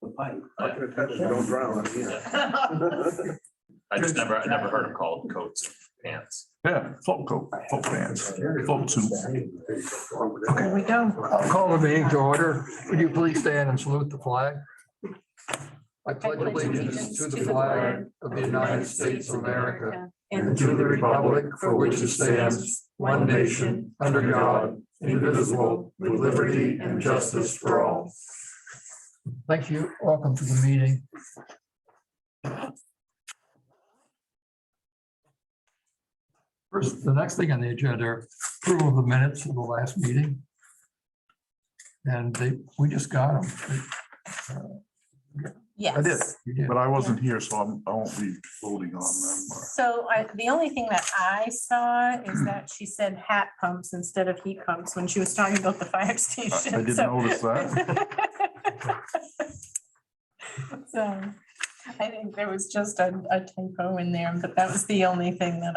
The pipe. Don't drown. I just never heard them called coats and pants. Yeah, float coat, float pants, float suit. There we go. I'll call the meeting to order. Would you please stand and salute the flag? I pledge allegiance to the flag of the United States of America and to the republic for which it stands, one nation, under God, indivisible, with liberty and justice for all. Thank you. Welcome to the meeting. First, the next thing on the agenda, approval of the minutes of the last meeting. And we just got them. Yes. I did, You did. but I wasn't here, so I won't be voting on them. So the only thing that I saw is that she said hat pumps instead of heat pumps when she was talking about the fire station. I didn't so- notice that. So I think there was just a typo in there, but that was the only thing that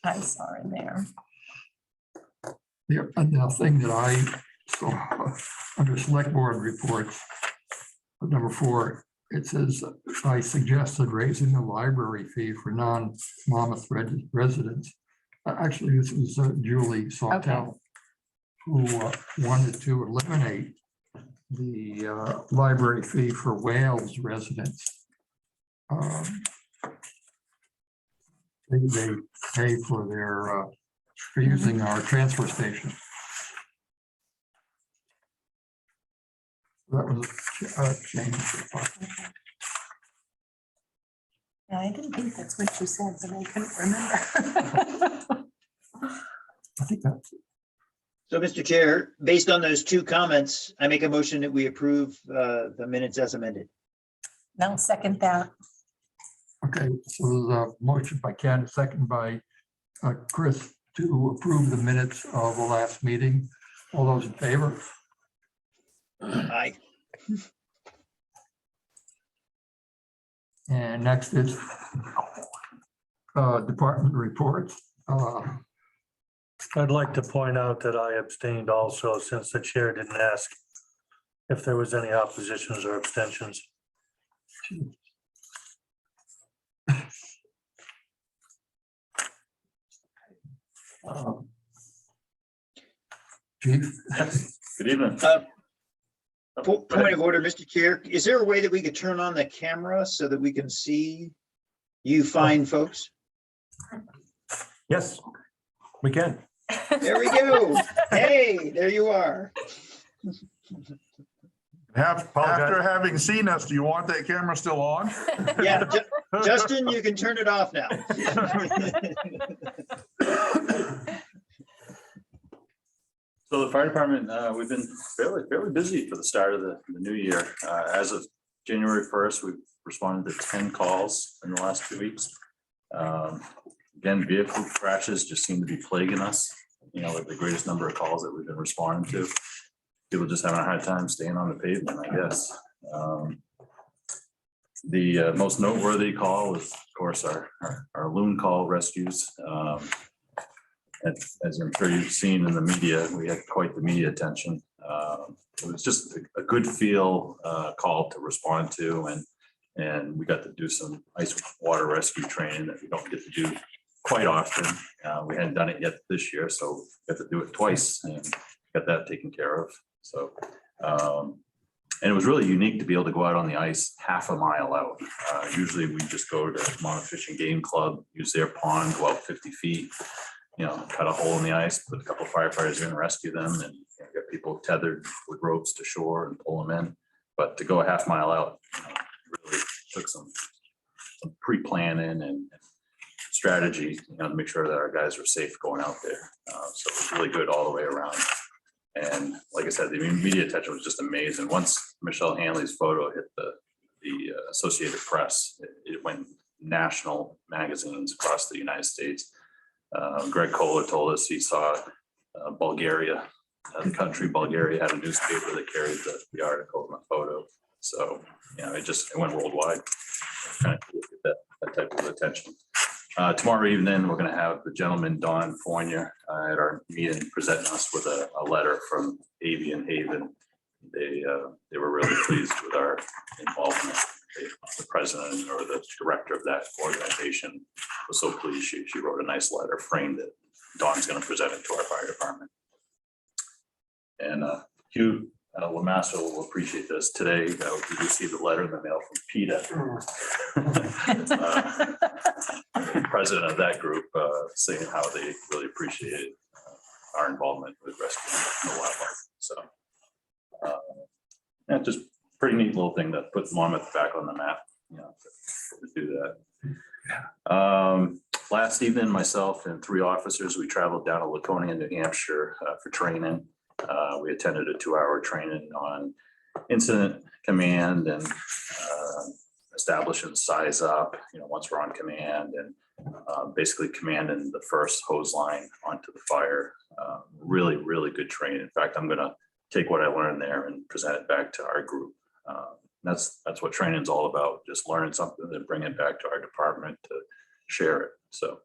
I saw in there. The thing that I saw under select board reports, number 4, it says, I suggested raising the library fee for non-Monmouth residents. Actually, this was Julie Sawtell, who wanted to eliminate the library fee for Wales residents. They pay for their for using our transfer station. That was a change. Yeah, I didn't think that's what you said, but I couldn't remember. I think that's it. So, Mr. Chair, based on those two comments, I make a motion that we approve the minutes as amended. No, second that. Okay, so there's a motion by Ken, second by Chris to approve the minutes of the last meeting. All those in favor? Aye. And next is department reports. I'd like to point out that I abstained also, since the chair didn't ask if there was any oppositions or abstentions. Chief? Good evening. Point of order, Mr. Chair, is there a way that we could turn on the camera so that we can see you fine folks? Yes, we can. There we go. Hey, there you are. After having seen us, do you want that camera still on? Yeah, Justin, you can turn it off now. So the fire department, we've been fairly busy for the start of the new year. As of January 1st, we've responded to 10 calls in the last 2 weeks. Again, vehicle crashes just seem to be plaguing us. You know, the greatest number of calls that we've been responding to. People just having a hard time staying on the pavement, I guess. The most noteworthy call was, of course, our loon call rescues. As I'm sure you've seen in the media, we had quite the media attention. It was just a good feel call to respond to, and we got to do some ice water rescue training that we don't get to do quite often. We hadn't done it yet this year, so we got to do it twice and got that taken care of. So, and it was really unique to be able to go out on the ice half a mile out. Usually we just go to Monmouth Fishing Game Club, use their pond, go out 50 feet, you know, cut a hole in the ice, put a couple of firefighters in, rescue them, and get people tethered with ropes to shore and pull them in. But to go a half mile out, really took some pre-planning and strategy, to make sure that our guys were safe going out there. So it was really good all the way around. And like I said, the media attention was just amazing. Once Michelle Hanley's photo hit the Associated Press, it went national magazines across the United States. Greg Kohler told us he saw Bulgaria, the country Bulgaria had a newspaper that carried the article and the photo. So, it went worldwide. Kind of cool to get that type of attention. Tomorrow evening, we're going to have the gentleman, Don Fournier, at our meeting presenting us with a letter from Avian Haven. They were really pleased with our president or the director of that organization was so pleased. She wrote a nice letter, framed it. Dawn's going to present it to our fire department. And Hugh Lamasso will appreciate this. Today, we received a letter in the mail from PETA, president of that group, saying how they really appreciated our involvement with rescuing the wildlife. So, yeah, just pretty neat little thing that puts Monmouth back on the map, you know, to do that. Last evening, myself and 3 officers, we traveled down to Laconia, New Hampshire for training. We attended a 2-hour training on incident command and establishing size up, you know, once we're on command, and basically commanding the first hose line onto the fire. Really, really good training. In fact, I'm going to take what I learned there and present it back to our group. That's what training is all about, just learning something and bring it back to our department to share it. So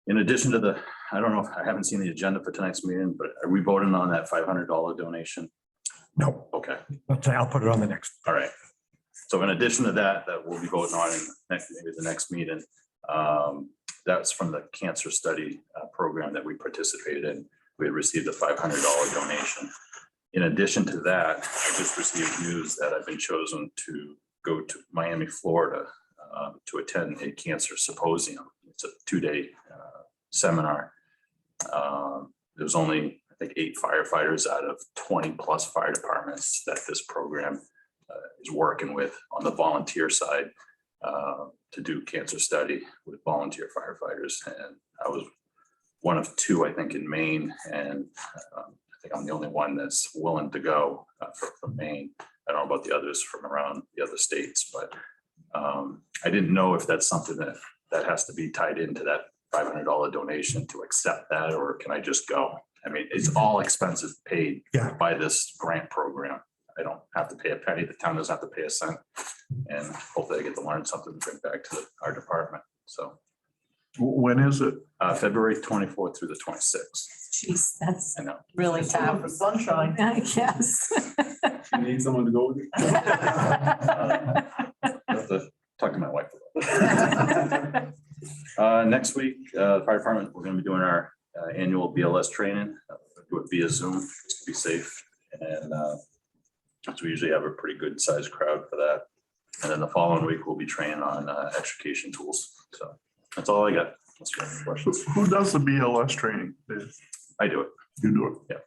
in addition to the, I don't know if I haven't seen the agenda for tonight's meeting, but are we voting on that $500 donation? No, Okay, I'll put it on the next. all right. So in addition to that, that we'll be voting on in maybe the next meeting, that's from the cancer study program that we participated in. We had received a $500 donation. In addition to that, I just received news that I've been chosen to go to Miami, Florida, to attend a cancer symposium. It's a 2-day seminar. There's only, I think, 8 firefighters out of 20 plus fire departments that this program is working with on the volunteer side to do cancer study with volunteer firefighters. And I was one of 2, I think, in Maine, and I think I'm the only one that's willing to go from Maine. I don't know about the others from around the other states, but I didn't know if that's something that has to be tied into that $500 donation to accept that, or can I just go? I mean, it's all expenses paid by this grant program. I don't have to pay a penny. The town doesn't have to pay a cent, and hopefully I get to learn something to bring back to our department. So When is it? February 24th through the 26th. Jeez, that's I know. really tough. For sunshine. I guess. You need someone to go with you? I have to talk to my wife about it. Next week, the fire department, we're going to be doing our annual BLS training. Do it via Zoom, just to be safe. And so we usually have a pretty good sized crowd for that. And then the following week, we'll be training on extrication tools. So that's all I got. Let's get any questions. Who does the BLS training? I do it. You do it.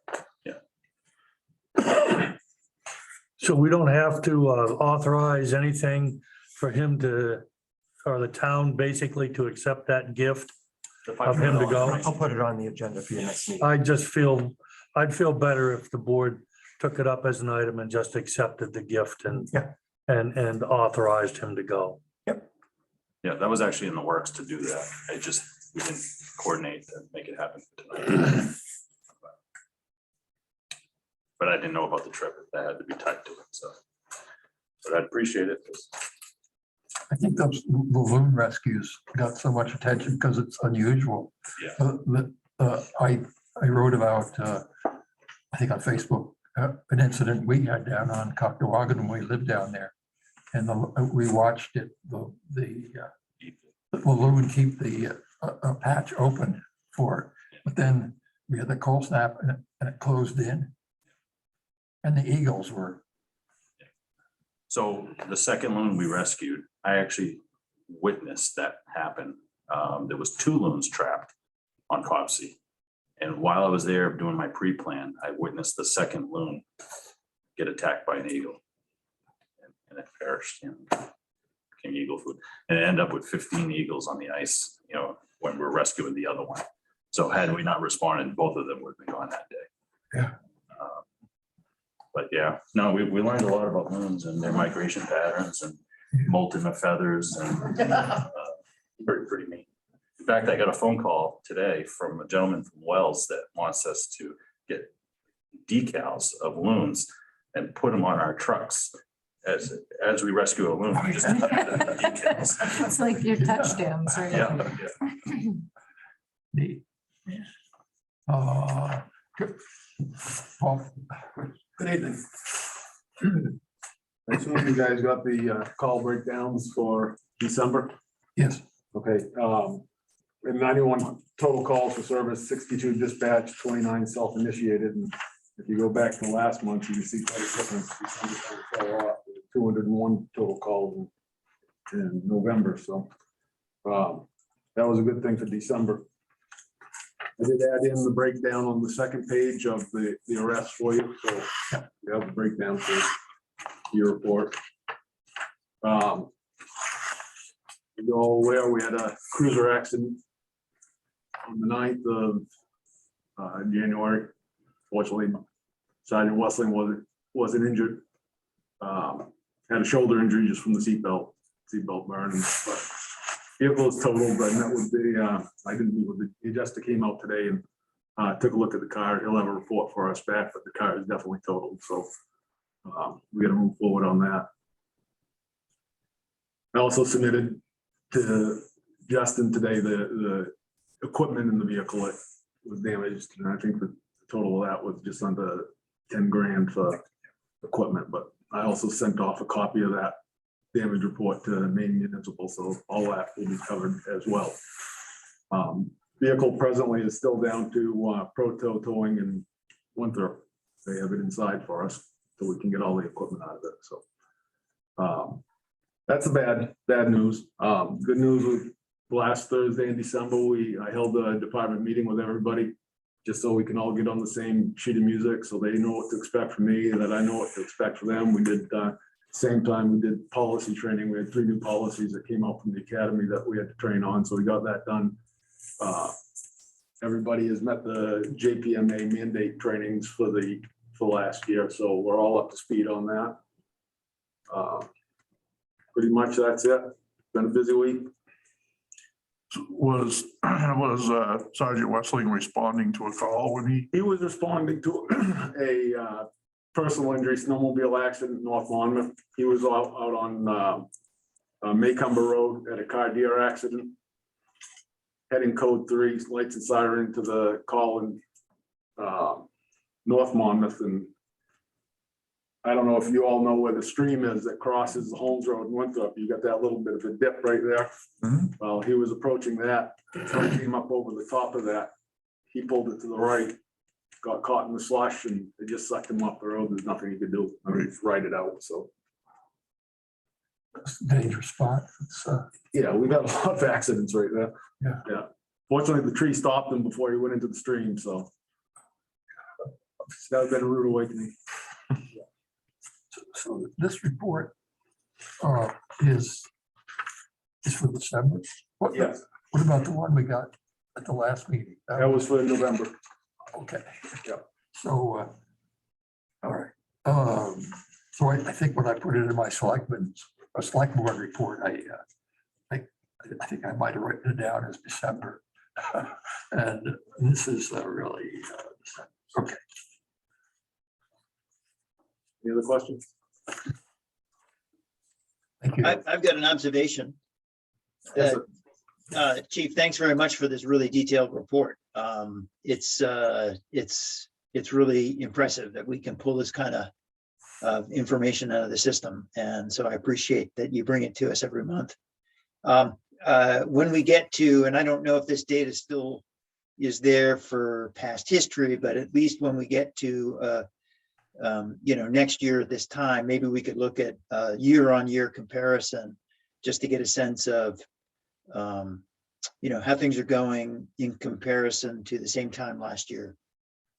So we don't have to authorize anything for him to, or the town basically to accept that gift of him to go? I'll put it on the agenda for your next meeting. I'd feel better if the board took it up as an item and just accepted the gift and and authorized him to go. Yeah, that was actually in the works to do that. We didn't coordinate to make it happen tonight. But I didn't know about the trip. That had to be tied to it, so. But I'd appreciate it. I think those balloon rescues got so much attention because it's unusual. Yeah. I wrote about, I think on Facebook, an incident we had down on Cocktawagan when we lived down there. And we watched it, the balloon keep the patch open for it. But then we had the cold snap and it closed in. And the eagles were. So the second loon we rescued, I actually witnessed that happen. There was 2 loons trapped on Copsey. And while I was there doing my pre-plan, I witnessed the second loon get attacked by an eagle. And it perished, became eagle food. And it ended up with 15 eagles on the ice, when we're rescuing the other one. So had we not responded, both of them would have been gone that day. Yeah. But yeah, no, we learned a lot about loons and their migration patterns and molting of feathers and pretty neat. In fact, I got a phone call today from a gentleman from Wells that wants us to get decals of loons and put them on our trucks as we rescue a loon. We just put the decals. It's like your touchdowns, right? Yeah. Neat. Good. Paul, Good evening. I assume you guys got the call breakdowns for December. Yes, Okay, and 91 total calls for service, 62 dispatch, 29 self-initiated. And if you go back to last month, you can see quite a difference. December fell off, 201 total calls in November, so that was a good thing for December. I did add in the breakdown on the second page of the arrests for you, so you have the breakdown for your report. You all aware, we had a cruiser accident on the 9th of January. Fortunately, Sergeant Wessling wasn't injured. Had a shoulder injury just from the seatbelt burn. But vehicle is totaled, but I met with I didn't meet with the adjuster, came out today and took a look at the car. He'll have a report for us back, but the car is definitely totaled. So we got to move forward on that. I also submitted to Justin today the equipment in the vehicle that was damaged, and I think the total of that was just under 10 grand for equipment. But I also sent off a copy of that damage report to Maine Municipal, so all that will be covered as well. Vehicle presently is still down to Proto Towing in Winthrop. They have it inside for us, so we can get all the equipment out of it. So that's the bad news. Good news was last Thursday in December, I held a department meeting with everybody, just so we can all get on the same sheet of music, so they know what to expect from me, and that I know what to expect from them. We did same time we did policy training. We had 3 new policies that came out from the academy that we had to train on, so we got that done. Everybody has met the JPMA mandate trainings for last year, so we're all up to speed on that. Pretty much that's it. Been a busy week. Was Sergeant Wessling responding to a call when He was responding to a personal injury snowmobile accident in North Monmouth. He was out on Maycumber Road at a car deer accident. Heading code 3, lights and siren to the call in North Monmouth. And I don't know if you all know where the stream is that crosses the Holmes Road in Winthrop. You got that little bit of a dip right there. Mhm. Well, he was approaching that, truck came up over the top of that. He pulled it to the right, got caught in the slush, and it just sucked him off the road. There's nothing he could do. I mean, just ride it out, so. it's a dangerous spot. It's, Yeah, we've had a lot of accidents right there. Yeah. Yeah. Fortunately, the tree stopped him before he went into the stream, so. That would have been a rude awakening. so this report is for December. What Yes. What about the one we got at the last meeting? That was for November. Okay. Yeah. So, all right. So I think when I put it in my select board report, I think I might have written it down as December. And this is really, okay. Any other questions? Thank you. I've got an observation. Chief, thanks very much for this really detailed report. It's really impressive that we can pull this kind of information out of the system. And so I appreciate that you bring it to us every month. When we get to, and I don't know if this data still is there for past history, but at least when we get to next year at this time, maybe we could look at year-on-year comparison just to get a sense of how things are going in comparison to the same time last year.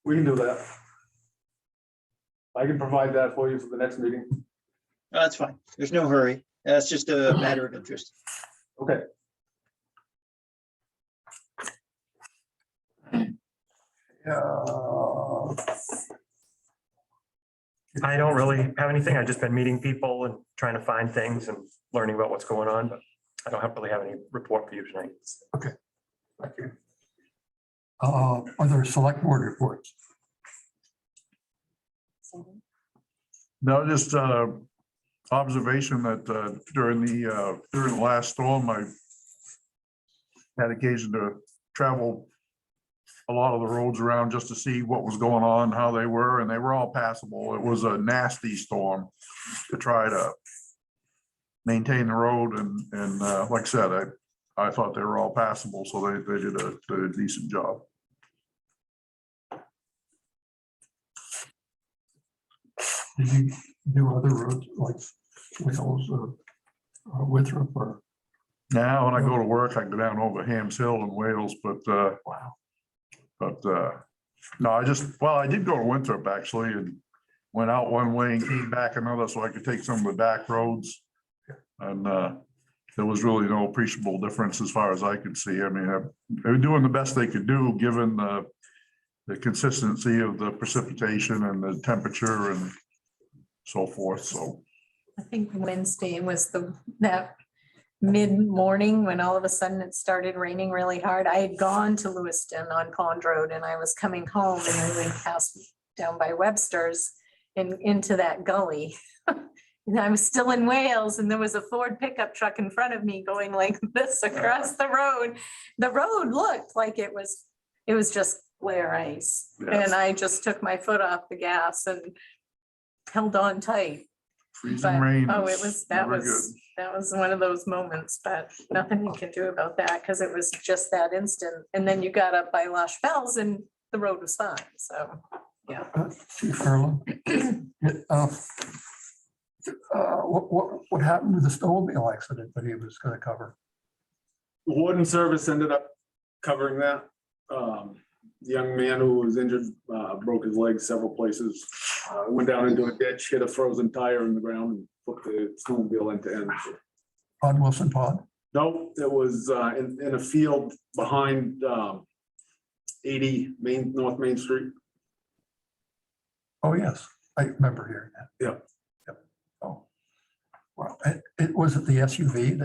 We can do that. I can provide that for you for the next meeting. That's fine. There's no hurry. That's just a matter of interest. Okay. I don't really have anything. I've just been meeting people and trying to find things and learning about what's going on, but I don't really have any report for you tonight. Thank you. Are there select board reports? No, just observation that during the last storm, I had occasion to travel a lot of the roads around just to see what was going on, how they were, and they were all passable. It was a nasty storm to try to maintain the road and like I said, I thought they were all passable, so they did a decent job. Did you do other roads like Wales or Winthrop or? Now, when I go to work, I go down over Hams Hill in Wales, but Wow. no, I did go to Winthrop actually and went out one way and came back another so I could take some of the back roads. And there was really no appreciable difference as far as I could see. I mean, they were doing the best they could do, given the consistency of the precipitation and the temperature and so forth, so. I think Wednesday was that mid-morning when all of a sudden it started raining really hard. I had gone to Lewiston on Pond Road and I was coming home and I went past down by Webster's and into that gully. And I was still in Wales and there was a Ford pickup truck in front of me going like this across the road. The road looked like it was just glare ice. Yes. And I just took my foot off the gas and held on tight. Freezing But, rain. oh, is that never was one of those moments, but nothing you can do about that because it was just that instant. And then you got up by Lush Fells and the road was fine, so, yeah. Chief Harlan. What happened to the snowmobile accident that he was gonna cover? The Warden Service ended up covering that. The young man who was injured broke his leg several places. Went down into a ditch, hit a frozen tire in the ground and flipped the snowmobile end to end. On Wilson Pond? No, it was in a field behind 80 North Main Street. Oh, yes, I remember hearing that. Yep. Yep. Oh, well, it was it the SUV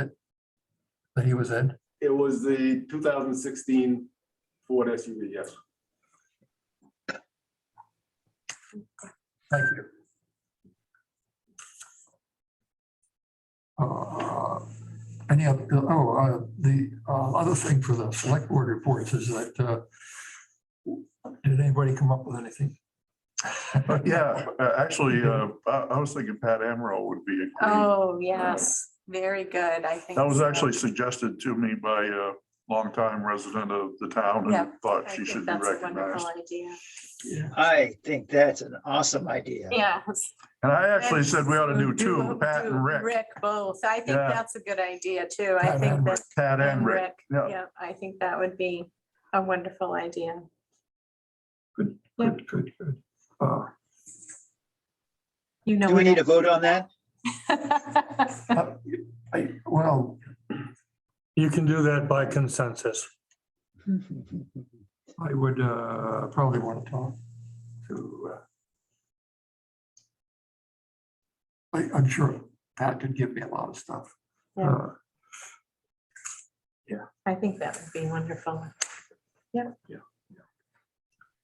that he was in? It was the 2016 Ford SUV, yes. Thank you. Any of the other thing for the select board reports is that did anybody come up with anything? Yeah, actually, I was thinking Pat Amro would be a great. Oh, yes, very good, I think. That was so. actually suggested to me by a longtime resident of the town Yeah, and thought I she think should be that's a recognized. wonderful idea. Yeah. I think that's an awesome idea. Yes. And I actually And said we ought to do two, Pat do and Rick. Rick both. I think Yeah. that's a good idea too. I Pat think and that. Pat and Rick. Yeah. Yeah, I think that would be a wonderful idea. Good. You know. Do we what need a vote on that? Well, You can do that by consensus. I would probably want to talk to. I'm sure Pat could give me a lot of stuff. Yeah. I think that would be wonderful.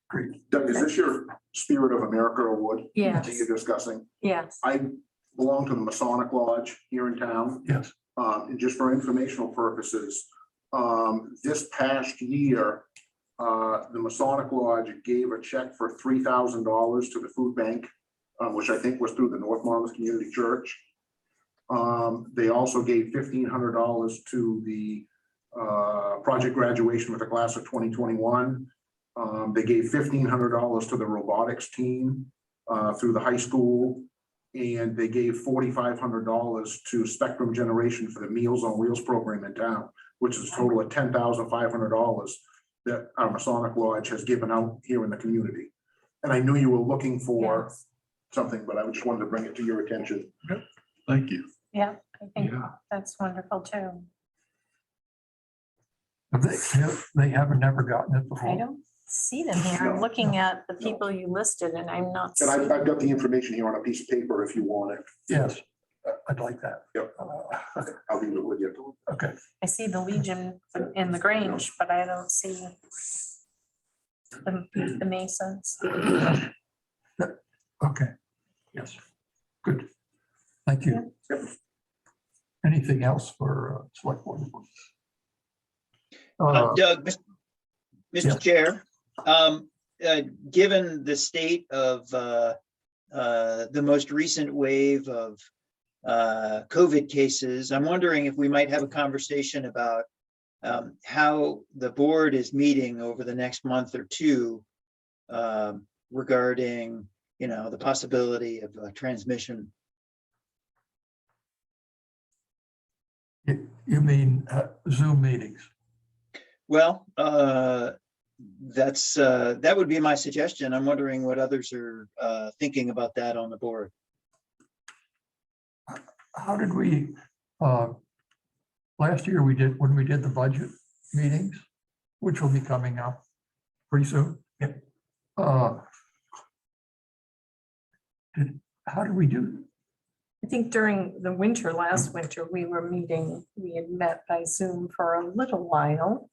Great. Doug, is this your Spirit of America Award Yes, that you're discussing? yes. I belong to the Masonic Lodge here in town. Yes. And just for informational purposes, this past year, the Masonic Lodge gave a check for $3,000 to the food bank, which I think was through the North Monmouth Community Church. They also gave $1,500 to the project graduation with the class of 2021. They gave $1,500 to the robotics team through the high school. And they gave $4,500 to Spectrum Generation for the Meals on Wheels program in town, which is a total of $10,500 that our Masonic Lodge has given out here in the community. And I knew you were looking for Yes. something, but I just wanted to bring it to your attention. Thank you. Yeah, I think Yeah. that's wonderful too. They haven't never gotten it I before. don't see them here. I'm No, looking at the people you listed and I'm not. And seeing- I've got the information here on a piece of paper if you want it. Yes, I'd like that. Yep. I'll leave it with you. Okay. I see the Legion in the Grange, but I don't see the Masons. Okay. Yes. Good. Thank you. Anything else for select board? Doug, Mr. Yeah. Chair, Given the state of the most recent wave of COVID cases, I'm wondering if we might have a conversation about how the board is meeting over the next month or two regarding, the possibility of transmission. You mean Zoom meetings? Well, that would be my suggestion. I'm wondering what others are thinking about that on the board. How did we, last year when we did the budget meetings, which will be coming up pretty soon. Yep. How did we do? I think during the winter, last winter, we had met by Zoom for a little while.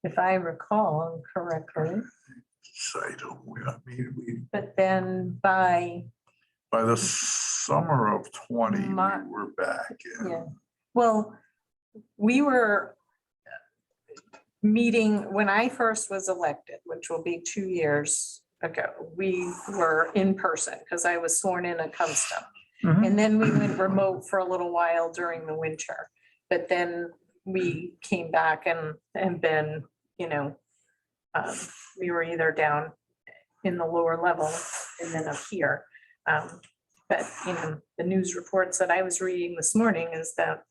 If I recall correctly, but then by the summer of 20, we Mar- were back. Yeah, well, we were meeting when I first was elected, which will be 2 years ago. We were in person because I was sworn in at Cumston. Mhm. And then we went remote for a little while during the winter. But then we came back and been, we were either down in the lower level and then up here. But, the news reports that I was reading this morning is that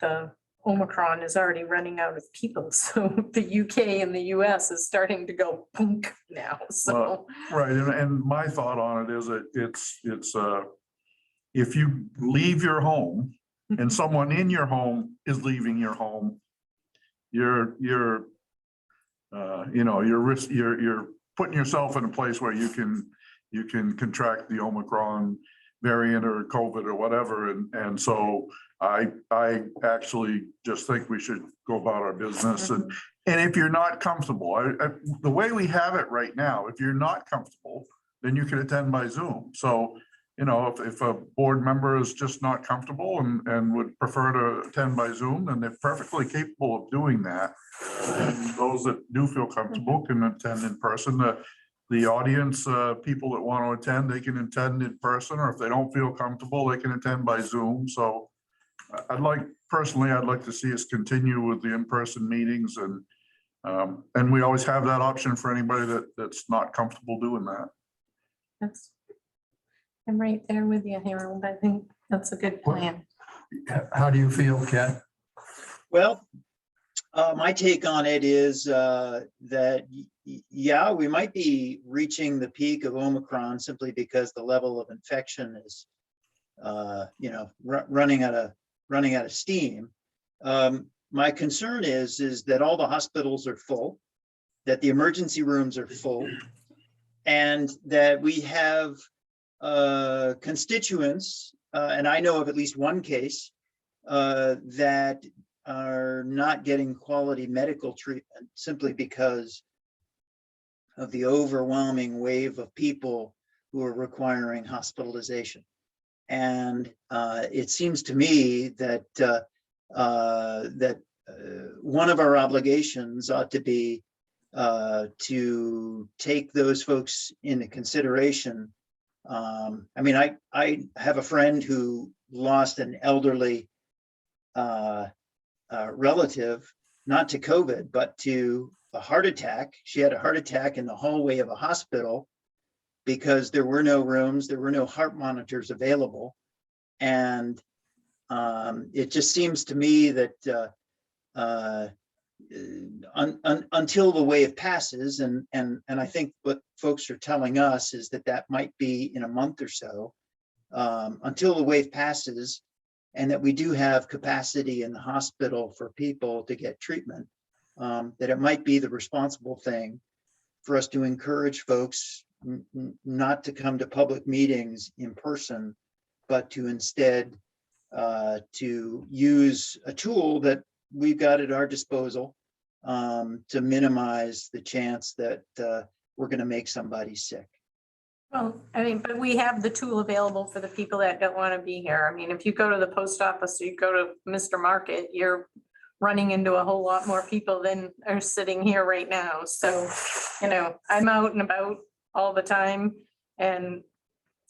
the Omicron is already running out of people. So the UK and the US is starting to go punk now. So, Right, and my thought on it is that it's if you leave your home and someone in your home is leaving your home, you're putting yourself in a place where you can contract the Omicron variant or COVID or whatever, and so I actually just think we should go about our business, and if you're not comfortable, the way we have it right now, if you're not comfortable, then you can attend by Zoom. So, if a board member is just not comfortable and would prefer to attend by Zoom, then they're perfectly capable of doing that. And those that do feel comfortable can attend in person. The audience, people that want to attend, they can attend in person, or if they don't feel comfortable, they can attend by Zoom. So I'd like to see us continue with the in-person meetings, and we always have that option for anybody that's not comfortable doing that. I'm right there with you, Harold. I think that's a good plan. How do you feel, Ken? Well, my take on it is that, yeah, we might be reaching the peak of Omicron simply because the level of infection is, running out of steam. My concern is that all the hospitals are full, that the emergency rooms are full, and that we have constituents, and I know of at least one case that are not getting quality medical treatment simply because of the overwhelming wave of people who are requiring hospitalization. And it seems to me that one of our obligations ought to be to take those folks into consideration. I have a friend who lost an elderly relative, not to COVID, but to a heart attack. She had a heart attack in the hallway of a hospital because there were no rooms, there were no heart monitors available. And it just seems to me that until the wave passes, and I think what folks are telling us is that might be in a month or so, until the wave passes, and that we do have capacity in the hospital for people to get treatment, that it might be the responsible thing for us to encourage folks not to come to public meetings in person, but to instead to use a tool that we've got at our disposal to minimize the chance that we're going to make somebody sick. Well, but we have the tool available for the people that don't want to be here. If you go to the post office, or you go to Mr. Market, you're running into a whole lot more people than are sitting here right now. So, I'm out and about all the time. And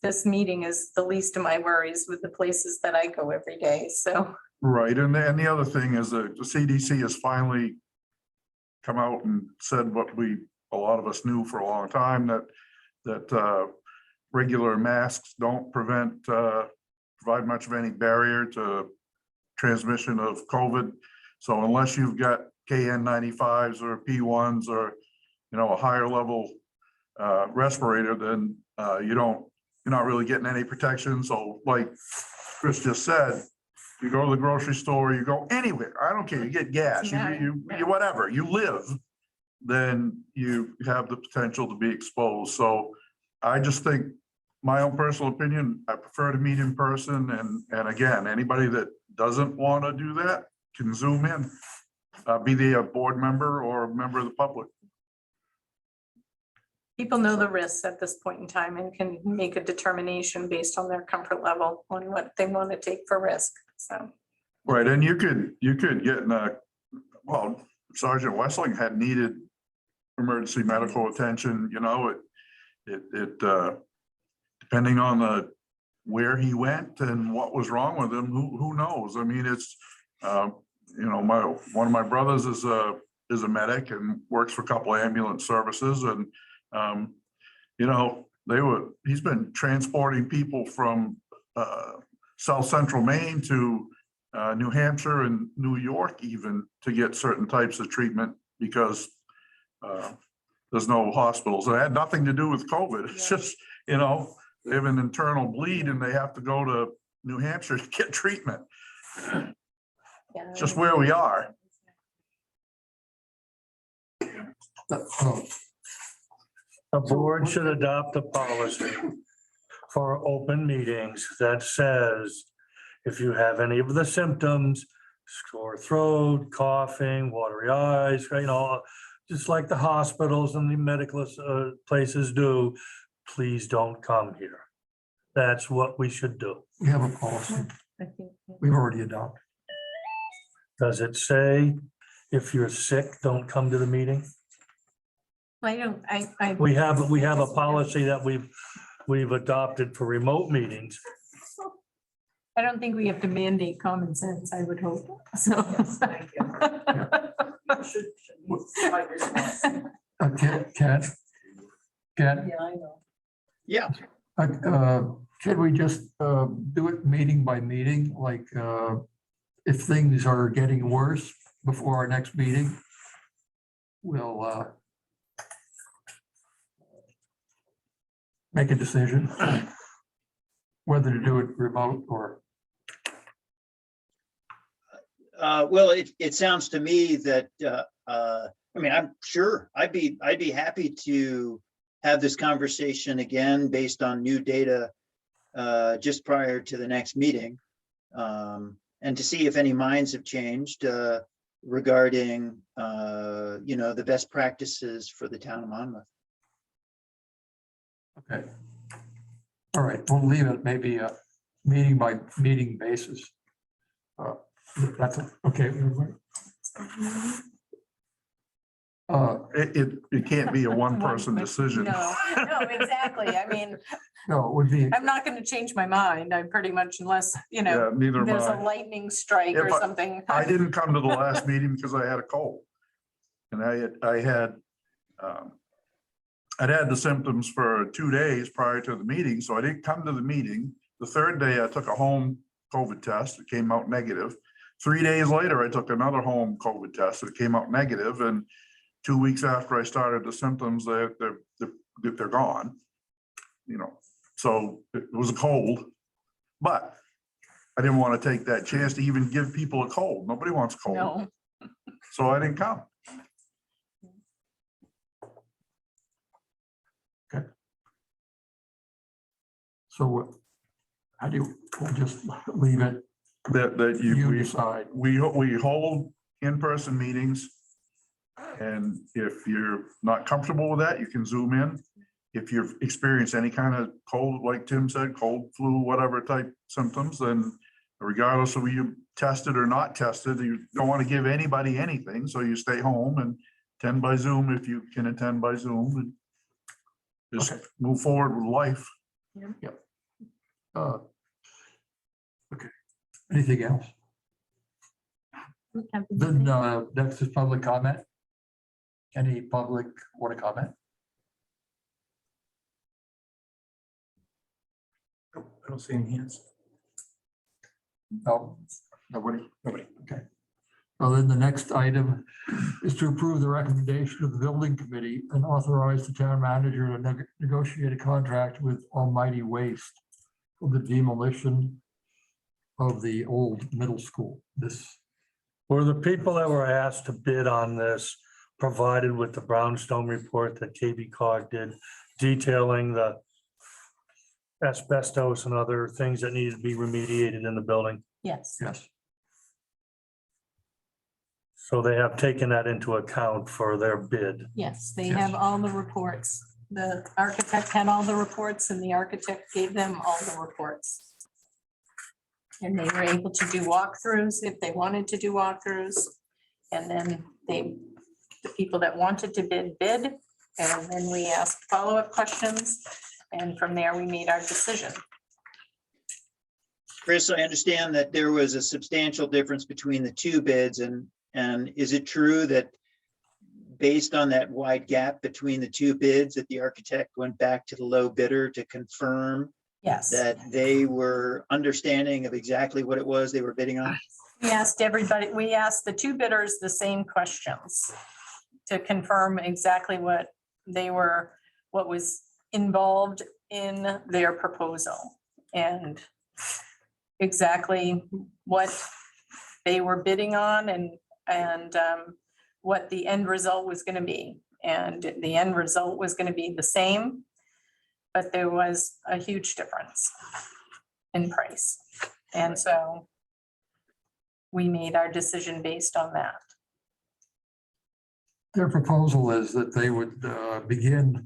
this meeting is the least of my worries with the places that I go every day. So, Right, and the other thing is that the CDC has finally come out and said what a lot of us knew for a long time, that regular masks don't provide much of any barrier to transmission of COVID. So unless you've got KN95s or P1s or, a higher level respirator, then you're not really getting any protection. So like Chris just said, you go to the grocery store, you go anywhere, I don't care, you get gas, you whatever, you live, then you have the potential to be exposed. So I just think, my own personal opinion, I prefer to meet in person, and again, anybody that doesn't want to do that can Zoom in, be they a board member or a member of the public. people know the risks at this point in time and can make a determination based on their comfort level on what they want to take for risk. So, Right, and you could get in well, Sergeant Wessling had needed emergency medical attention, it depending on where he went and what was wrong with him, who knows? I mean, it's, one of my brothers is a medic and works for a couple of ambulance services, and he's been transporting people from South Central Maine to New Hampshire and New York even to get certain types of treatment because there's no hospitals. It had nothing to do with COVID. It's just, they have an internal bleed and they have to go to New Hampshire to get treatment. It's just where we are. A board should adopt a policy for open meetings that says, if you have any of the symptoms, sore throat, coughing, watery eyes, just like the hospitals and the medical places do, please don't come here. That's what we should do. We have a policy. I think We've already adopted. Does it say if you're sick, don't come to the meeting? I We have a policy that we've adopted for remote meetings. don't think we have to mandate common sense, I would hope. So. Ken? Yeah, I know. Yeah, Should we just do it meeting by meeting, like if things are getting worse before our next meeting? We'll make a decision whether to do it remote or. well, it sounds to me that, I'm sure I'd be happy to have this conversation again based on new data just prior to the next meeting, and to see if any minds have changed regarding, the best practices for the town of Monmouth. Okay. All right, we'll leave it maybe a meeting by meeting basis. That's okay. everybody? It can't be a one-person decision. No, exactly. I mean, No, it would be, I'm not going to change my mind. I'm pretty much unless, Yeah, neither am there's a I. lightning strike or If something. I didn't come to the last meeting because I had a cold. And I'd had the symptoms for 2 days prior to the meeting, so I didn't come to the meeting. The third day I took a home COVID test. It came out negative. 3 days later, I took another home COVID test. It came out negative, and 2 weeks after I started the symptoms, they're gone. So it was a cold, but I didn't want to take that chance to even give people a cold. Nobody wants a cold. No. So I didn't come. so how do you, we'll just leave it, That you we decide. we hold in-person meetings. And if you're not comfortable with that, you can Zoom in. If you've experienced any kind of cold, like Tim said, cold, flu, whatever type symptoms, then regardless of you tested or not tested, you don't want to give anybody anything, so you stay home and attend by Zoom if you can attend by Zoom and just move forward with life. Uh, Okay, anything else? Then next is public comment. Any public want to comment? I don't see any hands. No, nobody. Nobody. Okay. Well, then the next item is to approve the recommendation of the building committee and authorize the town manager to negotiate a contract with Almighty Waste for the demolition of the old middle school. This, Were the people that were asked to bid on this provided with the brownstone report that KB cog did detailing the asbestos and other things that needed to be remediated in the building? Yes, yes, So they have taken that into account for their bid. yes, they Yes. have all the reports. The architect had all the reports and the architect gave them all the reports. And they were able to do walkthroughs if they wanted to do walkthroughs. And then the people that wanted to bid. And then we asked follow-up questions. And from there, we made our decision. Chris, I understand that there was a substantial difference between the two bids, and is it true that based on that wide gap between the two bids, that the architect went back to the low bidder to confirm Yes. that they were understanding of exactly what it was they were bidding on? We asked everybody, we asked the two bidders the same questions to confirm exactly what was involved in their proposal and exactly what they were bidding on and what the end result was going to be. And the end result was going to be the same, but there was a huge difference in price. And so we made our decision based on that. their proposal is that they would begin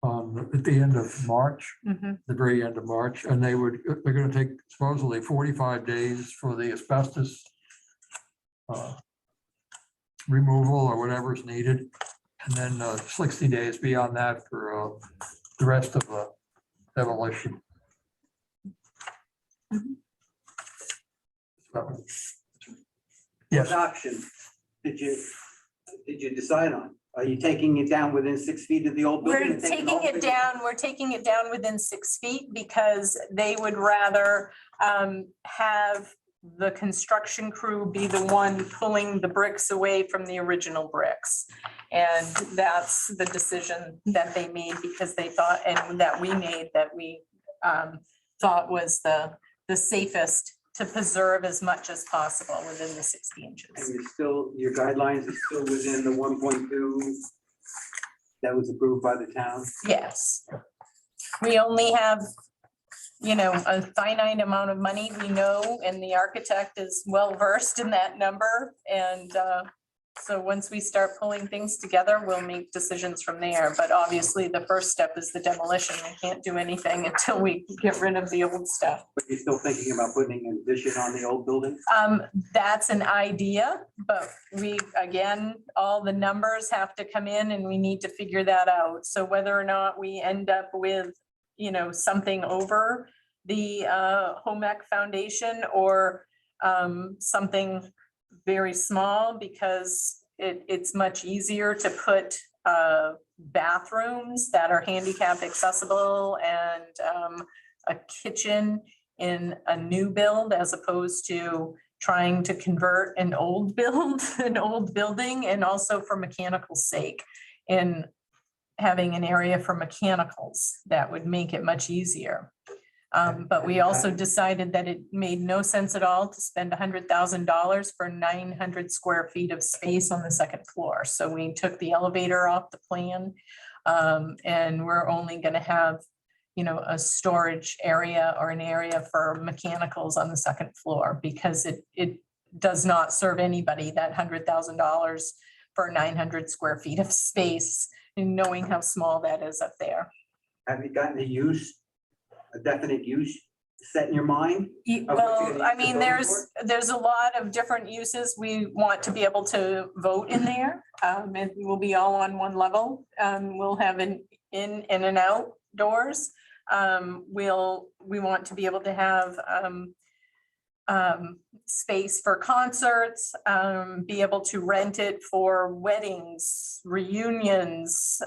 at the end of March, Mhm. the very end of March, and they're gonna take supposedly 45 days for the asbestos removal or whatever is needed, and then 60 days beyond that for the rest of the demolition. So, yes, What option did you decide on? Are you taking it down within 6 feet of the old building? We're and taking all it the- down, we're taking it down within 6 feet because they would rather have the construction crew be the one pulling the bricks away from the original bricks. And that's the decision that they made because they thought, and that we made, that we thought was the safest to preserve as much as possible within the 60 And inches. you're still, your guidelines are still within the 1.2 that was approved by the town? Yes. We only have, a finite amount of money we know, and the architect is well versed in that number. And so once we start pulling things together, we'll make decisions from there. But obviously, the first step is the demolition. We can't do anything until we get rid of the old stuff. But you're still thinking about putting an addition on the old building? That's an idea, but again, all the numbers have to come in and we need to figure that out. So whether or not we end up with, something over the home ec foundation or something very small, because it's much easier to put bathrooms that are handicap accessible and a kitchen in a new build as opposed to trying to convert an old building, and also for mechanical sake. And having an area for mechanicals, that would make it much easier. But we also decided that it made no sense at all to spend $100,000 for 900 square feet of space on the second floor. So we took the elevator off the plan, and we're only gonna have, a storage area or an area for mechanicals on the second floor, because it does not serve anybody, that $100,000 for 900 square feet of space, and knowing how small that is up there. Have you gotten a definite use set in your mind? Of what you're Well, gonna I use the mean, building there's a lot of different uses. We want to be able to vote in there. It will be all on one level. We'll have an in and out doors. We want to be able to have space for concerts, be able to rent it for weddings, reunions,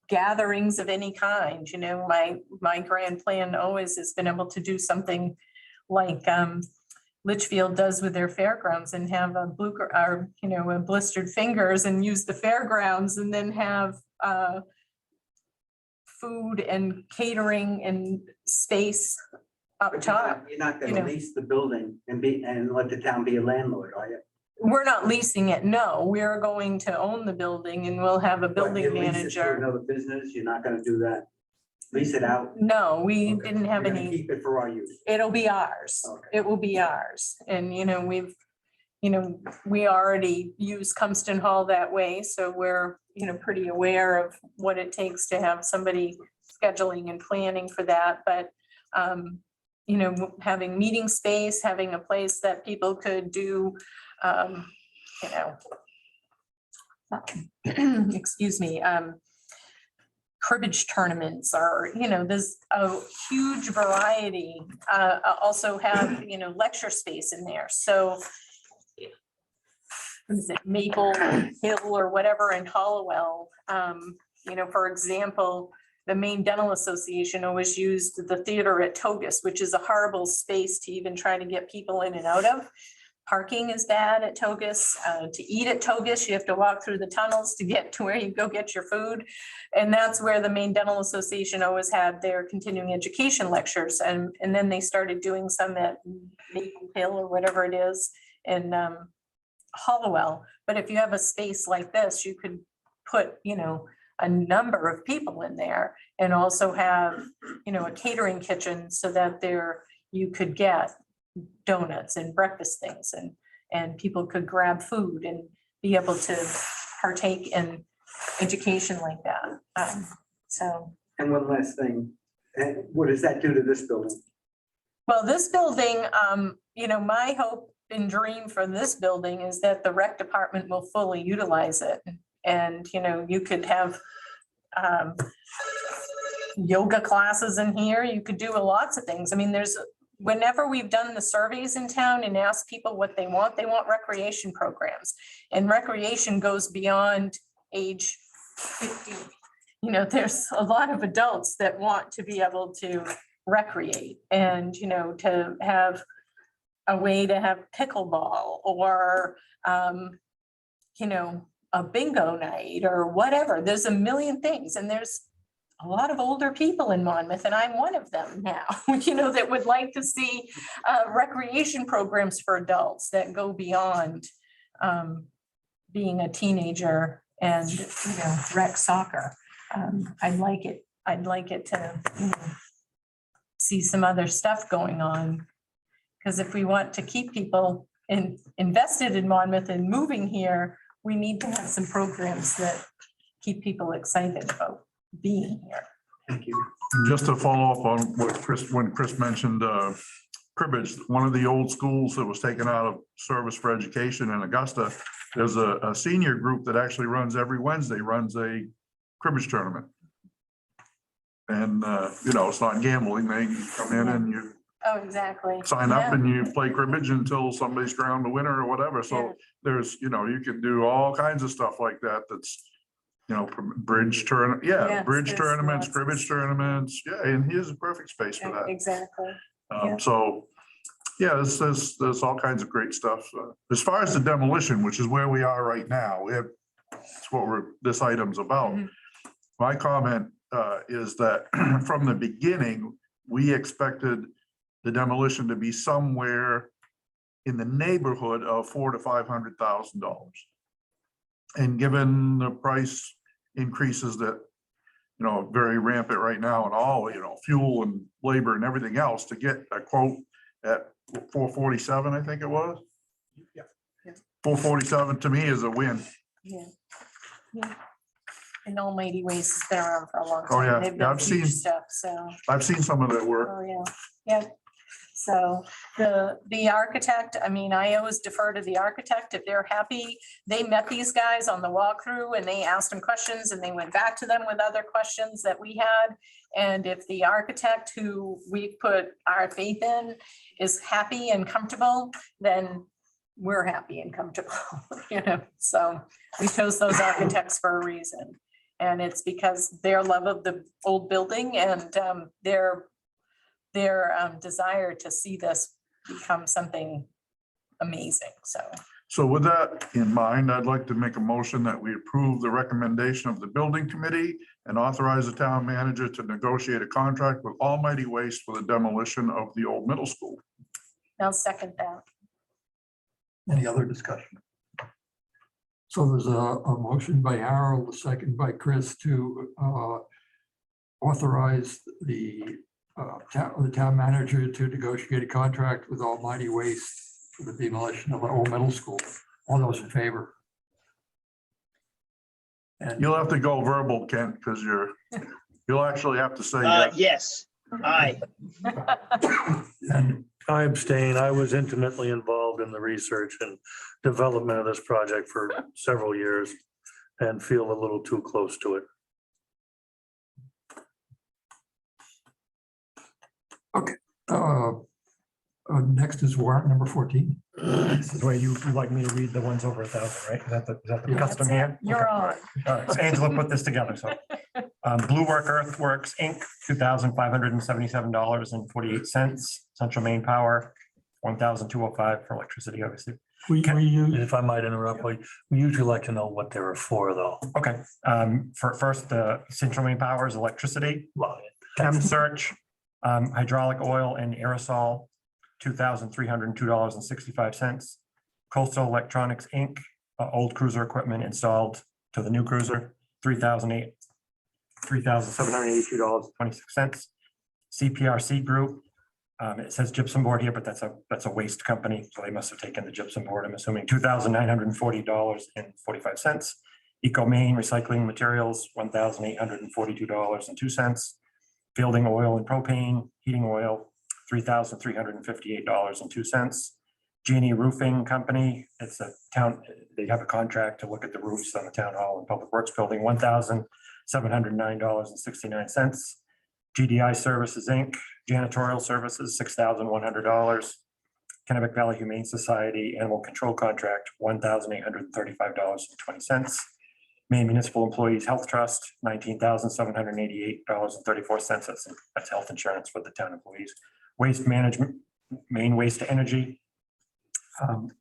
gatherings of any kind. You know, my grand plan always has been able to do something like Litchfield does with their fairgrounds and have a a blistered fingers and use the fairgrounds and then have food and catering and space up But top. you're not you gonna know. lease the building and let the town be a landlord, are you? We're not leasing it, no. We're going to own the building and we'll have a But building you lease it to manager. Another business, you're not gonna do that? Lease it out? No, we Okay. didn't have You're gonna any, Keep it for our use. it'll be ours. Okay. It will be ours. And, we already use Cumston Hall that way, so we're, pretty aware of what it takes to have somebody scheduling and planning for that, but, having meeting space, having a place that people could do, excuse me, cribbage tournaments or, there's a huge variety. Also have, lecture space in there. So what is it, Maple Hill or whatever in Hollowell. For example, the Maine Dental Association always used the theater at Togus, which is a horrible space to even try to get people in and out of. Parking is bad at Togus. To eat at Togus, you have to walk through the tunnels to get to where you go get your food. And that's where the Maine Dental Association always had their continuing education lectures. And then they started doing some at Maple Hill or whatever it is in Hollowell. But if you have a space like this, you could put, a number of people in there and also have, a catering kitchen so that you could get donuts and breakfast things and people could grab food and be able to partake in education like that. So. And one last thing, what does that do to this building? Well, this building, my hope and dream for this building is that the rec department will fully utilize it. And, you could have yoga classes in here. You could do lots of things. I mean, whenever we've done the surveys in town and asked people what they want recreation programs. And recreation goes beyond age 50. There's a lot of adults that want to be able to recreate and, to have a way to have pickleball or, a bingo night or whatever. There's a million things. And there's a lot of older people in Monmouth, and I'm one of them now, that would like to see recreation programs for adults that go beyond being a teenager and, rec soccer. I'd like it to see some other stuff going on. Because if we want to keep people invested in Monmouth and moving here, we need to have some programs that keep people excited about being here. Thank you. Just to follow up on when Chris mentioned cribbage, one of the old schools that was taken out of service for education in Augusta, there's a senior group that actually runs every Wednesday, runs a cribbage tournament. And, it's not gambling. They come in and you Oh, exactly. sign up Yeah. and you play cribbage until somebody's crowned the winner or whatever. Yeah. So there's, you can do all kinds of stuff like that. That's, bridge tournament, Yes, bridge there's tournaments, lots of cribbage stuff. tournaments. Yeah, and here's a perfect space for that. Exactly. yeah. So, yeah, there's all kinds of great stuff. As far as the demolition, which is where we are right now, it's what this item's about. Mhm. My comment is that from the beginning, we expected the demolition to be somewhere in the neighborhood of $400,000 to $500,000. And given the price increases that, very rampant right now and all, fuel and labor and everything else, to get a quote at 447, I think it was. Yeah. 447 to me is a win. Yeah. And Almighty Waste has been around for a long Oh, time. yeah. They've Yeah, done I've huge seen- stuff, so, I've seen some of that work. oh, Yeah. So the architect, I mean, I always defer to the architect. If they're happy, they met these guys on the walkthrough and they asked them questions and they went back to them with other questions that we had. And if the architect who we put our faith in is happy and comfortable, then we're happy and comfortable, you know? So we chose those architects for a reason. And it's because their love of the old building and their desire to see this become something amazing, so. So with that in mind, I'd like to make a motion that we approve the recommendation of the building committee and authorize the town manager to negotiate a contract with Almighty Waste for the demolition of the old middle school. I'll second that. Any other discussion? So there's a motion by Harold, a second by Chris to authorize the town manager to negotiate a contract with Almighty Waste for the demolition of the old middle school. All those in favor? And You'll have to go verbal, Kent, because you'll actually have to say yes. Yes, aye. and I abstain. I was intimately involved in the research and development of this project for several years and feel a little too close to it. next is warrant number 14. This is where you like me to read the ones over 1,000, right? Is that the Yeah. custom here? You're Okay. on. All right, so Angela put this together, so. Blue Work Earthworks, Inc., $2,577.48. Central Maine Power, $1,205 for electricity, obviously. We use, if I might interrupt, we usually like to know what they're for, though. Okay, for first, the Central Maine Power is electricity. Chem Search, hydraulic oil and aerosol, $2,302.65. Coastal Electronics, Inc., old cruiser equipment installed to the new cruiser, $3,782.26. CPRC Group, it says gypsum board here, but that's a waste company, so they must have taken the gypsum board, I'm assuming, $2,940.45. Eco Maine Recycling Materials, $1,842.02. Fielding Oil and Propane, Heating Oil, $3,358.02. Genie Roofing Company, it's a town, they have a contract to look at the roofs on the town hall and public works building, $1,709.69. GDI Services, Inc., janitorial services, $6,100. Kennebec Valley Humane Society Animal Control Contract, $1,835.20. Maine Municipal Employees Health Trust, $19,788.34. That's health insurance for the town employees. Waste Management, Maine Waste to Energy,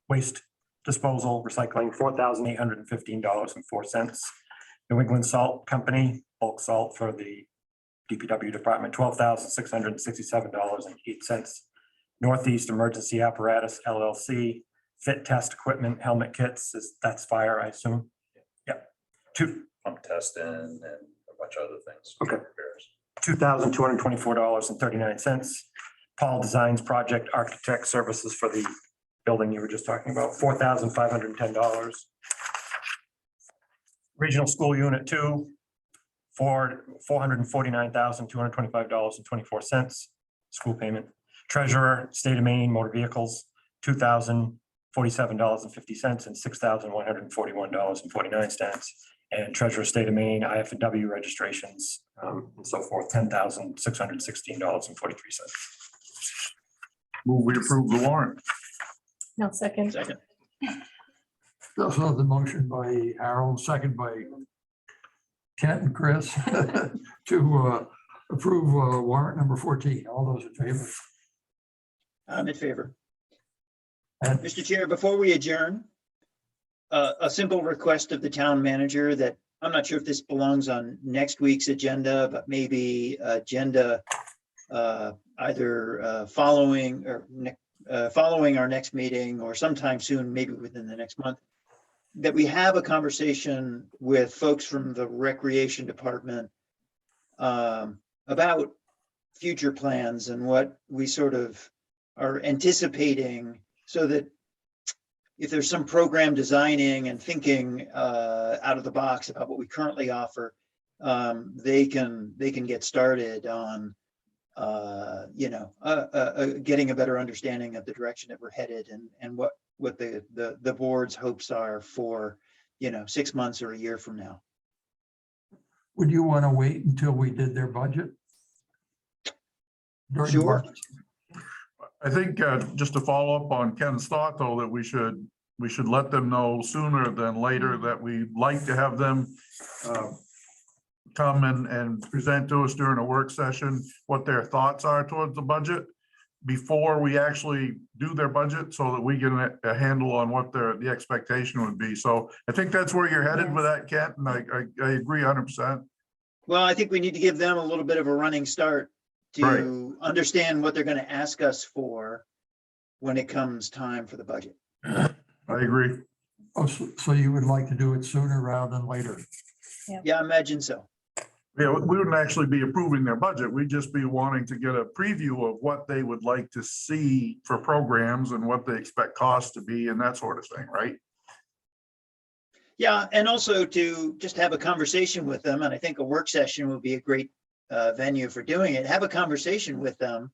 waste disposal, recycling, $4,815.04. New England Salt Company, bulk salt for the DPW department, $12,667.08. Northeast Emergency Apparatus LLC, fit test equipment, helmet kits, that's fire, I assume. Yep. Pump testing and a bunch of other things. Okay. $2,224.39. Paul Designs Project Architect Services for the building you were just talking about, $4,510. Regional School Unit 2, for $449,225.24. School payment. Treasurer, State of Maine Motor Vehicles, $2,047.50 and $6,141.49. And Treasurer, State of Maine, IF&W registrations, and so forth, $10,616.43. Move we approve the warrant. No, second. Second. So the motion by Harold, second by Kent and Chris to approve warrant number 14. All those in favor? I'm in favor. And Mr. Chair, before we adjourn, a simple request of the town manager that I'm not sure if this belongs on next week's agenda, but maybe agenda either following our next meeting or sometime soon, maybe within the next month, that we have a conversation with folks from the Recreation Department about future plans and what we sort of are anticipating, so that if there's some program designing and thinking out of the box about what we currently offer, they can get started on getting a better understanding of the direction that we're headed and what the board's hopes are for, 6 months or a year from now. Would you want to wait until we did their budget? During Sure. March? I think just to follow up on Ken's thought, though, that we should let them know sooner than later that we'd like to have them come and present to us during a work session what their thoughts are towards the budget before we actually do their budget, so that we get a handle on what the expectation would be. So I think that's where you're headed with that, Kent, and I agree 100%. Well, I think we need to give them a little bit of a running start to understand what they're going to ask us for when it comes time for the budget. I agree. Oh, so you would like to do it sooner rather than later? Yeah, I imagine so. Yeah, we wouldn't actually be approving their budget. We'd just be wanting to get a preview of what they would like to see for programs and what they expect costs to be and that sort of thing, right? Yeah, and also to just have a conversation with them, and I think a work session would be a great venue for doing it. Have a conversation with them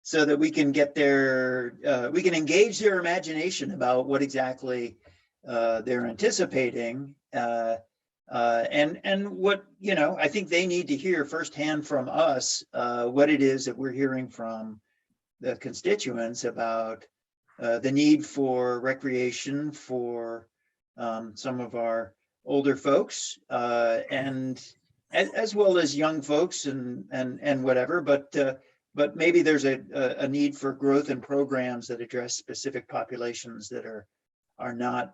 so that we can get we can engage their imagination about what exactly they're anticipating. And what, I think they need to hear firsthand from us what it is that we're hearing from the constituents about the need for recreation for some of our older folks and as well as young folks and whatever, but maybe there's a need for growth in programs that address specific populations that are not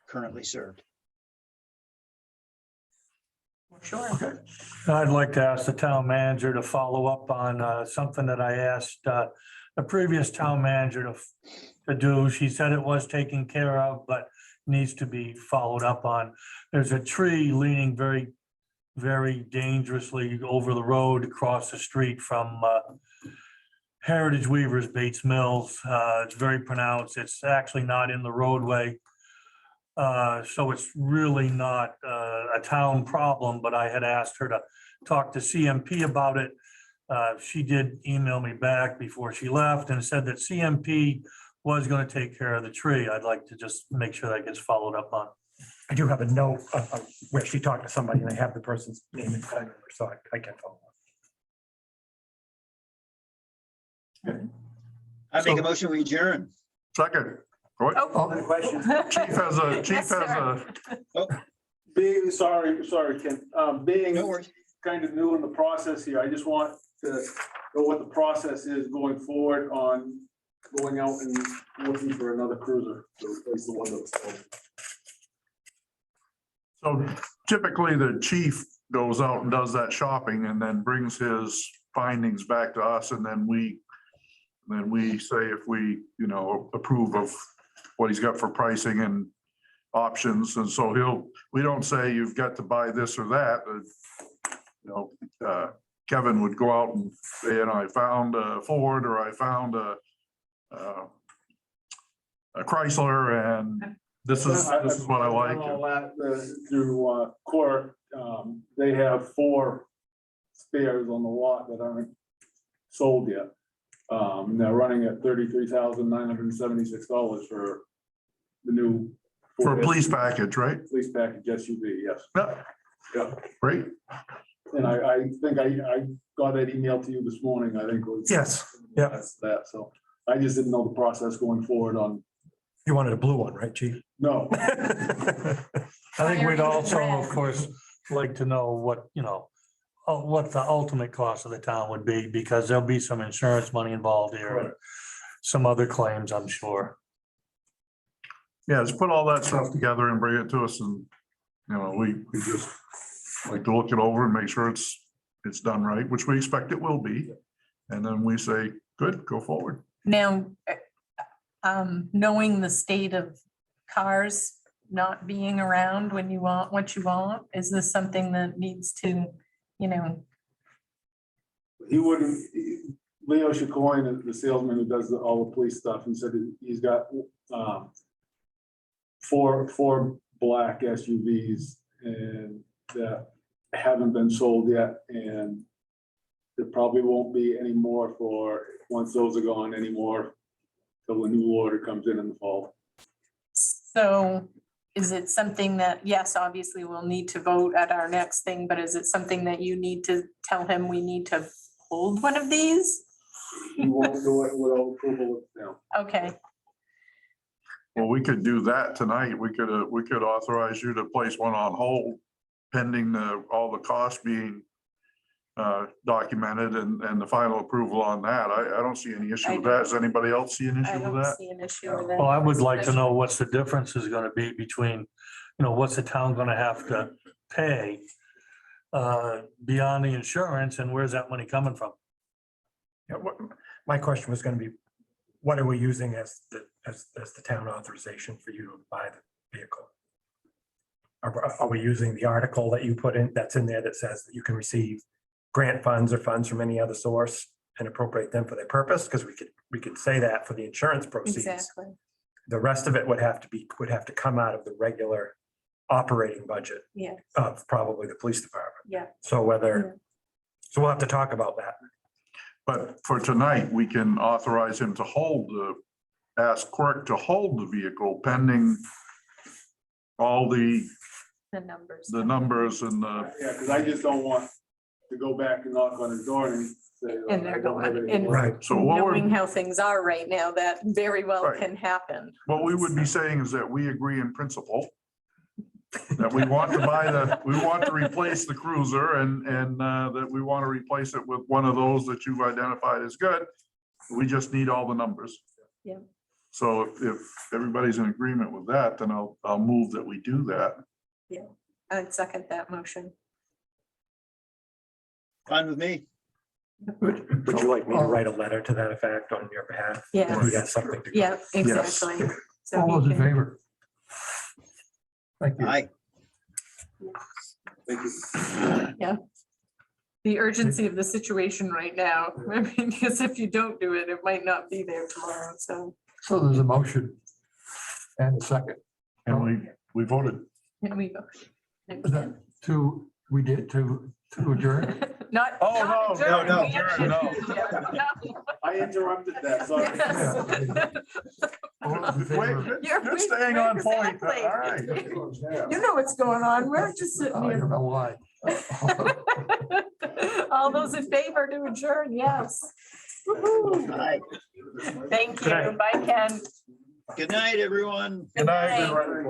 currently served. Sure. I'd like to ask the town manager to follow up on something that I asked the previous town manager to do. She said it was taken care of, but needs to be followed up on. There's a tree leaning very, very dangerously over the road across the street from Heritage Weavers Bates Mills. It's very pronounced. It's actually not in the roadway. So it's really not a town problem, but I had asked her to talk to CMP about it. She did email me back before she left and said that CMP was going to take care of the tree. I'd like to just make sure that gets followed up on. I do have a note of where she talked to somebody and I have the person's name and phone number, so I can follow up. I make a motion, we adjourn. Second. Go ahead. Other questions? Chief has a, Being, sorry, Ken, being No worries. kind of new in the process here, I just want to know what the process is going forward on going out and looking for another cruiser to replace the one that was sold. so typically the chief goes out and does that shopping and then brings his findings back to us, and then we say if we, approve of what he's got for pricing and options. And so we don't say you've got to buy this or that. Kevin would go out and say, I found a Ford, or I found a Chrysler, and this is what I like. All that through court, they have 4 spares on the lot that aren't sold yet. And they're running at $33,976 for the new. For a police package, right? Police package SUV, yes. Yeah. Yeah. Great. And I think I got that email to you this morning, I think. Yes, yeah. That's that, so I just didn't know the process going forward on, You wanted a blue one, right, chief? no. I think we'd also, of course, like to know what the ultimate cost of the town would be, because there'll be some insurance money involved here, and some other claims, I'm sure. Yeah, just put all that stuff together and bring it to us, and, we just like to look it over and make sure it's done right, which we expect it will be. And then we say, good, go forward. Now, knowing the state of cars not being around when you want what you want, is this something that needs to, He wouldn't, Leo Chicoine, the salesman who does all the police stuff, he said he's got four black SUVs and that haven't been sold yet, and there probably won't be any more once those are gone anymore, till the new order comes in the fall. So is it something that, yes, obviously we'll need to vote at our next thing, but is it something that you need to tell him we need to hold one of these? You won't do it without approval, Okay, Well, we could do that tonight. We could authorize you to place one on hold pending all the costs being documented and the final approval on that. I don't see any issue with that. Does anybody else see an I issue with don't that? see an issue with it. Well, I would like to know what's the difference is gonna be between, what's the town gonna have to pay beyond the insurance, and where's that money coming from? Yeah, my question was gonna be, what are we using as the town authorization for you to buy the vehicle? Are we using the article that you put in, that's in there that says that you can receive grant funds or funds from any other source and appropriate them for their purpose? Because we could say that for the insurance proceeds. Exactly. The rest of it would have to come out of the regular operating budget Yeah, of probably the police department. yeah. So so we'll have to talk about that. But for tonight, we can authorize him to ask Quirk to hold the vehicle pending all the numbers. and Yeah, because I just don't want to go back and knock on his door and say. And they're I don't have going, any and more. Right. so what knowing we're, how things are right now, that very well Right. can happen. what we would be saying is that we agree in principle that we want to replace the cruiser and that we want to replace it with one of those that you've identified as good. We just need all the numbers. Yeah. So if everybody's in agreement with that, then I'll move that we do that. I'd second that motion. Fine with me. Would you like me to write a letter to that effect on your behalf? Yeah. You got something to. Yeah, exactly. So All he those in can- favor? Thank you. Aye. Thank you. The urgency of the situation right now, I mean, because if you don't do it, it might not be there tomorrow, so. So there's a motion and a second. And we voted. Can we go? Is that we did to adjourn? Not. Oh, not no, adjourn, no, we adjourn, actually- I interrupted that, sorry. Yes. All those in favor? You're staying on point. All right. You know what's going on, we're just sitting Oh, I don't here. know why. All those in favor to adjourn, yes. Woo-hoo. Aye. Thank Good night. you, bye Ken. Good night, everyone. Good night. Good night.